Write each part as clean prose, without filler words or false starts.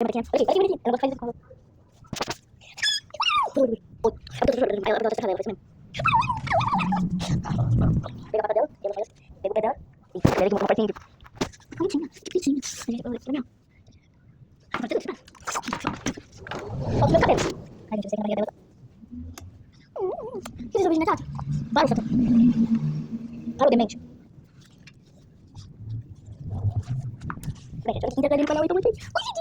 uma pequena. Olha aqui, eu não gosto de fazer isso com ela. Ui, ela tá cerrada, ela faz mesmo. Pega a pata dela, e ela faz. Pega o pé dela, e pega aqui uma partezinha de. Bonitinha, que bonitinha. Agora tudo, solta o meu cabelo. Ai, gente, eu sei que a barriga dela. Que desobediente, Natália? Para, Satã. Para o demente. Bem, gente, olha que intercalando o canal, então muito feliz. Ui, gente,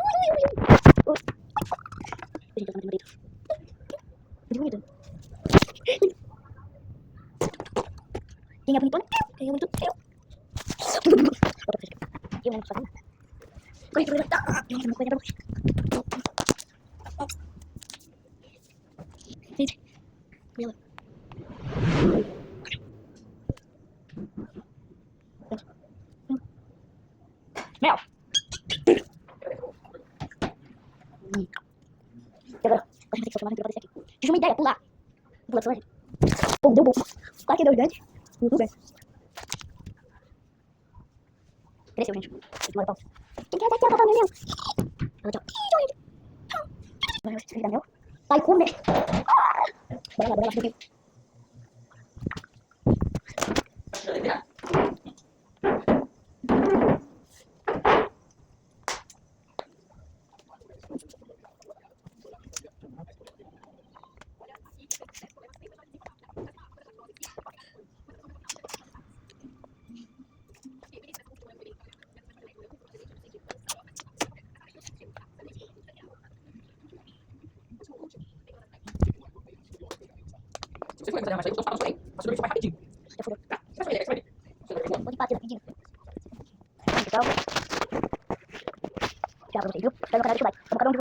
ui. Gente, eu tô muito bonito. Muito bonito. Quem é bonitona? Quem é bonito? Eu. Eu não faço nada. Eu não vou coisa pra você. Gente, olha lá. Mel. E agora, vai ter que chamar pra aparecer aqui. Tive uma ideia, pular. Pula pra gente. Pô, deu bom. Claro que deu gigante. Tudo bem. Cresceu, gente. Ignora a pausa. Quem quer daqui a papai, meu? Ela tchau. Tchau. Vai, você filha, meu. Vai comer. Bora lá, bora lá. Se você for fazer mais aí, eu tô falando isso aí. Mas tudo isso vai rapidinho. Já fudeu. Tá? Você vai ver. Vou de bater rapidinho. Tchau. Tchau pra vocês, viu? Espero no canal, deixa o like. Vamos cada um